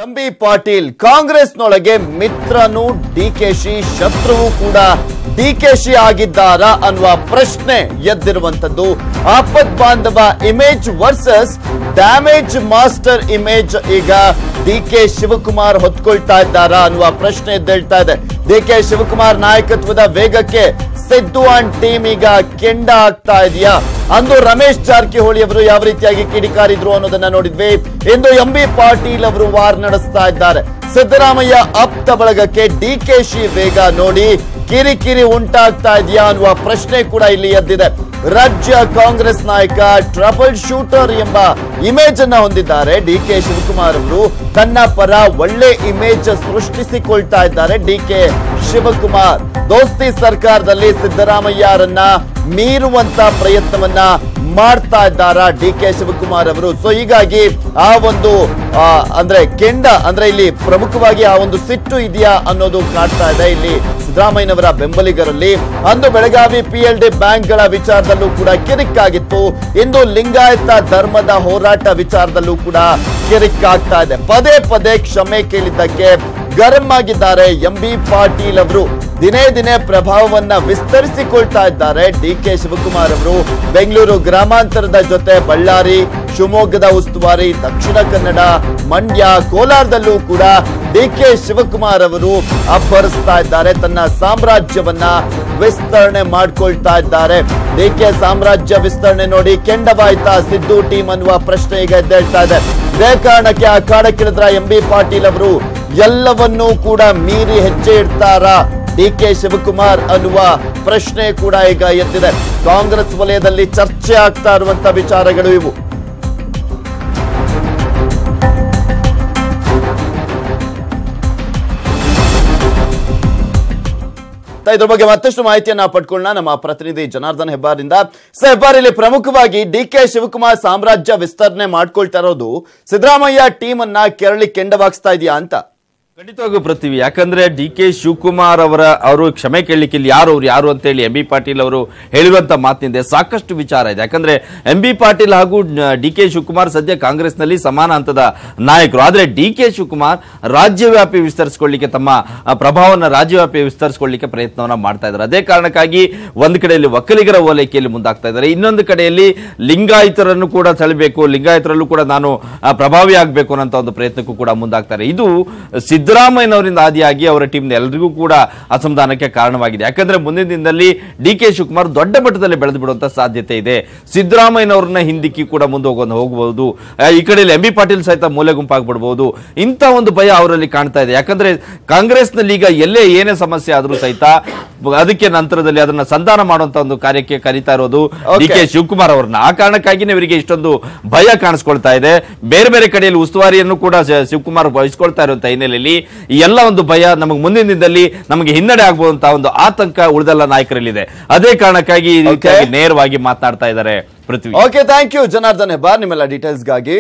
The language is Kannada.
ಎಂಬಿ ಪಾಟೀಲ್ ಕಾಂಗ್ರೆಸ್ನೊಳಗೆ ಮಿತ್ರನು ಡಿಕೆಶಿ ಶತ್ರುವು ಕೂಡ ಡಿಕೆಶಿ ಆಗಿದ್ದಾರಾ ಅನ್ನುವ ಪ್ರಶ್ನೆ ಎದ್ದಿರುವಂತದ್ದು. ಆಪತ್ ಬಾಂಧವ image versus damage master image ಈಗ ಡಿಕೆ ಶಿವಕುಮಾರ್ ಹೊತ್ಕೊಳ್ತಾ ಇದ್ದಾರಾ ಅನ್ನುವ ಪ್ರಶ್ನೆ ಎದ್ದೇಳ್ತಾ ಇದೆ. ಡಿಕೆ ಶಿವಕುಮಾರ್ ನಾಯಕತ್ವದ ವೇಗಕ್ಕೆ ಸಿದ್ದು ಅಂಡ್ ಟೀಮ್ ಈಗ ಕೆಂಡ ಆಗ್ತಾ ಇದೆಯಾ? ಅಂದು ರಮೇಶ್ ಜಾರಕಿಹೊಳಿ ಅವರು ಯಾವ ರೀತಿಯಾಗಿ ಕಿಡಿಕಾರಿದ್ರು ಅನ್ನೋದನ್ನ ನೋಡಿದ್ವಿ. ಇಂದು ಎಂಬಿ ಪಾಟೀಲ್ ಅವರು ವಾರ್ ನಡೆಸ್ತಾ ಇದ್ದಾರೆ. ಸಿದ್ದರಾಮಯ್ಯ ಆಪ್ತ ಬಳಗಕ್ಕೆ ಡಿಕೆಶಿ ವೇಗ ನೋಡಿ ಕಿರಿಕಿರಿ ಉಂಟಾಗ್ತಾ ಇದೆಯಾ ಅನ್ನುವ ಪ್ರಶ್ನೆ ಕೂಡ ಇಲ್ಲಿ ಎದ್ದಿದೆ. ರಾಜ್ಯ ಕಾಂಗ್ರೆಸ್ ನಾಯಕ ಟ್ರಬಲ್ ಶೂಟರ್ ಎಂಬ ಇಮೇಜ್ ಅನ್ನ ಹೊಂದಿದ್ದಾರೆ. ಡಿಕೆ ಶಿವಕುಮಾರ್ ಅವರು ತನ್ನ ಪರ ಒಳ್ಳೆ ಇಮೇಜ್ ಸೃಷ್ಟಿಸಿಕೊಳ್ತಾ ಇದ್ದಾರೆ. ಡಿಕೆ ಶಿವಕುಮಾರ್ ದೋಸ್ತಿ ಸರ್ಕಾರದಲ್ಲಿ ಸಿದ್ದರಾಮಯ್ಯರನ್ನ ಮೀರುವಂತ ಪ್ರಯತ್ನವನ್ನ ಮಾಡ್ತಾ ಇದ್ದಾರಾ ಡಿಕೆ ಶಿವಕುಮಾರ್ ಅವರು? ಸೊ ಹೀಗಾಗಿ ಆ ಒಂದು ಅಂದ್ರೆ ಕೆಂಡ ಅಂದ್ರೆ ಇಲ್ಲಿ ಪ್ರಮುಖವಾಗಿ ಆ ಒಂದು ಸಿಟ್ಟು ಇದೆಯಾ ಅನ್ನೋದು ಕಾಡ್ತಾ ಇದೆ ಇಲ್ಲಿ ಸಿದ್ದರಾಮಯ್ಯನವರ ಬೆಂಬಲಿಗರಲ್ಲಿ. ಅಂದು ಬೆಳಗಾವಿ PLD ಬ್ಯಾಂಕ್ಗಳ ವಿಚಾರದಲ್ಲೂ ಕೂಡ ಕಿರಿಕಾಗಿತ್ತು. ಇಂದು ಲಿಂಗಾಯತ ಧರ್ಮದ ಹೋರಾಟ ವಿಚಾರದಲ್ಲೂ ಕೂಡ ಕಿರಿಕಾಗ್ತಾ ಇದೆ. ಪದೇ ಪದೇ ಕ್ಷಮೆ ಕೇಳಿದ್ದಕ್ಕೆ ಗರಂ ಆಗಿದ್ದಾರೆ ಎಂಬಿ ಪಾಟೀಲ್ ಅವರು. ದಿನೇ ದಿನೇ ಪ್ರಭಾವವನ್ನ ವಿಸ್ತರಿಸಿಕೊಳ್ತಾ ಇದ್ದಾರೆ ಡಿಕೆ ಶಿವಕುಮಾರ್ ಅವರು. ಬೆಂಗಳೂರು ಗ್ರಾಮಾಂತರದ ಜೊತೆ ಬಳ್ಳಾರಿ, ಶಿವಮೊಗ್ಗದ ಉಸ್ತುವಾರಿ, ದಕ್ಷಿಣ ಕನ್ನಡ, ಮಂಡ್ಯ, ಕೋಲಾರದಲ್ಲೂ ಕೂಡ ಡಿಕೆ ಶಿವಕುಮಾರ್ ಅವರು ಅಬ್ಬರಿಸ್ತಾ ಇದ್ದಾರೆ. ತನ್ನ ಸಾಮ್ರಾಜ್ಯವನ್ನ ವಿಸ್ತರಣೆ ಮಾಡ್ಕೊಳ್ತಾ ಇದ್ದಾರೆ. ಡಿಕೆ ಸಾಮ್ರಾಜ್ಯ ವಿಸ್ತರಣೆ ನೋಡಿ ಕೆಂಡವಾಯ್ತಾ ಸಿದ್ದು ಟೀಮ್ ಅನ್ನುವ ಪ್ರಶ್ನೆ ಈಗ ಎದ್ದೇಳ್ತಾ ಇದೆ. ಇದೇ ಕಾರಣಕ್ಕೆ ಅಖಾಡಕ್ಕಿಳಿದ್ರ ಎಂಬಿ ಪಾಟೀಲ್ ಅವರು ಎಲ್ಲವನ್ನೂ ಕೂಡ ಮೀರಿ ಹೆಜ್ಜೆ ಇಡ್ತಾರಾ ಡಿಕೆ ಶಿವಕುಮಾರ್ ಅನ್ನುವ ಪ್ರಶ್ನೆ ಕೂಡ ಈಗ ಎದ್ದಿದೆ. ಕಾಂಗ್ರೆಸ್ ವಲಯದಲ್ಲಿ ಚರ್ಚೆ ಆಗ್ತಾ ಇರುವಂತ ವಿಚಾರಗಳು ಇವು. ಇದ್ರ ಬಗ್ಗೆ ಮತ್ತಷ್ಟು ಮಾಹಿತಿಯನ್ನ ಪಡ್ಕೊಳ್ಳೋಣ ನಮ್ಮ ಪ್ರತಿನಿಧಿ ಜನಾರ್ದನ್ ಹೆಬ್ಬಾರಿಂದ. ಹೆಬ್ಬಾರ್, ಇಲ್ಲಿ ಪ್ರಮುಖವಾಗಿ ಡಿಕೆ ಶಿವಕುಮಾರ್ ಸಾಮ್ರಾಜ್ಯ ವಿಸ್ತರಣೆ ಮಾಡ್ಕೊಳ್ತಾ ಇರೋದು ಸಿದ್ದರಾಮಯ್ಯ ಟೀಮ್ ಅನ್ನ ಕೆರಳಿ ಕೆಂಡವಾಗ್ಸ್ತಾ ಇದೆಯಾ ಅಂತ? ಖಂಡಿತವಾಗೂ ಪೃಥ್ವಿ, ಯಾಕಂದ್ರೆ ಡಿಕೆ ಶಿವಕುಮಾರ್ ಅವರು ಕ್ಷಮೆ ಕೇಳಲಿಕ್ಕೆ ಇಲ್ಲಿ ಯಾರು ಅಂತ ಹೇಳಿ ಎಂಬಿ ಪಾಟೀಲ್ ಅವರು ಹೇಳಿರುವಂತ ಮಾತಿನಿಂದ ಸಾಕಷ್ಟು ವಿಚಾರ ಇದೆ. ಯಾಕಂದ್ರೆ ಎಂಬಿ ಪಾಟೀಲ್ ಹಾಗೂ ಡಿಕೆ ಶಿವಕುಮಾರ್ ಸದ್ಯ ಕಾಂಗ್ರೆಸ್ನಲ್ಲಿ ಸಮಾನ ಹಂತದ ನಾಯಕರು. ಆದ್ರೆ ಡಿಕೆ ಶಿವಕುಮಾರ್ ರಾಜ್ಯವ್ಯಾಪಿ ವಿಸ್ತರಿಸಿಕೊಳ್ಳಿಕ್ಕೆ ತಮ್ಮ ಪ್ರಭಾವವನ್ನು ರಾಜ್ಯವ್ಯಾಪಿ ವಿಸ್ತರಿಸಿಕೊಳ್ಳಿಕ್ಕೆ ಪ್ರಯತ್ನವನ್ನ ಮಾಡ್ತಾ ಇದ್ದಾರೆ. ಅದೇ ಕಾರಣಕ್ಕಾಗಿ ಒಂದು ಕಡೆಯಲ್ಲಿ ಒಕ್ಕಲಿಗರ ಓಲೈಕೆಯಲ್ಲಿ ಮುಂದಾಗ್ತಾ ಇದ್ದಾರೆ, ಇನ್ನೊಂದು ಕಡೆಯಲ್ಲಿ ಲಿಂಗಾಯತರನ್ನು ಕೂಡ ಸೆಳೆಬೇಕು, ಲಿಂಗಾಯತರಲ್ಲೂ ಕೂಡ ನಾನು ಪ್ರಭಾವಿ ಆಗಬೇಕು ಅನ್ನೋ ಒಂದು ಪ್ರಯತ್ನಕ್ಕೂ ಕೂಡ ಮುಂದಾಗ್ತಾರೆ. ಇದು ಸಿದ್ದರಾಮಯ್ಯನವರಿಂದ ಆದಿಯಾಗಿ ಅವರ ಟೀಮ್ ಎಲ್ಲರಿಗೂ ಕೂಡ ಅಸಮಾಧಾನಕ್ಕೆ ಕಾರಣವಾಗಿದೆ. ಯಾಕಂದ್ರೆ ಮುಂದಿನ ದಿನದಲ್ಲಿ ಡಿಕೆ ಶಿವಕುಮಾರ್ ದೊಡ್ಡ ಮಟ್ಟದಲ್ಲಿ ಬೆಳೆದು ಬಿಡುವಂತ ಸಾಧ್ಯತೆ ಇದೆ. ಸಿದ್ದರಾಮಯ್ಯನವ್ರನ್ನ ಹಿಂದಿಕ್ಕಿ ಕೂಡ ಮುಂದೆ ಹೋಗಬಹುದು. ಈ ಕಡೆಯಲ್ಲಿ ಎಂಬಿ ಪಾಟೀಲ್ ಸಹಿತ ಮೂಲೆ ಗುಂಪಾಗ್ಬಿಡಬಹುದು. ಇಂಥ ಒಂದು ಭಯ ಅವರಲ್ಲಿ ಕಾಣ್ತಾ ಇದೆ. ಯಾಕಂದ್ರೆ ಕಾಂಗ್ರೆಸ್ನಲ್ಲಿ ಈಗ ಎಲ್ಲೇ ಏನೇ ಸಮಸ್ಯೆ ಆದ್ರೂ ಸಹಿತ ಅದಕ್ಕೆ ನಂತರದಲ್ಲಿ ಅದನ್ನ ಸಂಧಾನ ಮಾಡುವಂತ ಒಂದು ಕಾರ್ಯಕ್ಕೆ ಕರೀತಾ ಇರೋದು ಡಿಕೆ ಶಿವಕುಮಾರ್ ಅವರನ್ನ. ಆ ಕಾರಣಕ್ಕಾಗಿನೇ ಇವರಿಗೆ ಇಷ್ಟೊಂದು ಭಯ ಕಾಣಿಸ್ಕೊಳ್ತಾ ಇದೆ. ಬೇರೆ ಬೇರೆ ಕಡೆಯಲ್ಲಿ ಉಸ್ತುವಾರಿಯನ್ನು ಕೂಡ ಶಿವಕುಮಾರ್ ವಹಿಸ್ಕೊಳ್ತಾ ಇರುವಂತ ಹಿನ್ನೆಲೆಯಲ್ಲಿ ಈ ಎಲ್ಲ ಒಂದು ಭಯ ನಮಗೆ ಮುಂದಿನ ದಿನದಲ್ಲಿ ನಮಗೆ ಹಿನ್ನಡೆ ಆಗಬಹುದಂತ ಒಂದು ಆತಂಕ ಉಳಿದೆಲ್ಲ ನಾಯಕರಲ್ಲಿದೆ. ಅದೇ ಕಾರಣಕ್ಕಾಗಿ ನೇರವಾಗಿ ಮಾತನಾಡ್ತಾ ಇದ್ದಾರೆ Prithvi. Okay, thank you Janardhan Hebbar ನಿಮ್ಮೆಲ್ಲ ಡೀಟೇಲ್ಸ್ಗಾಗಿ.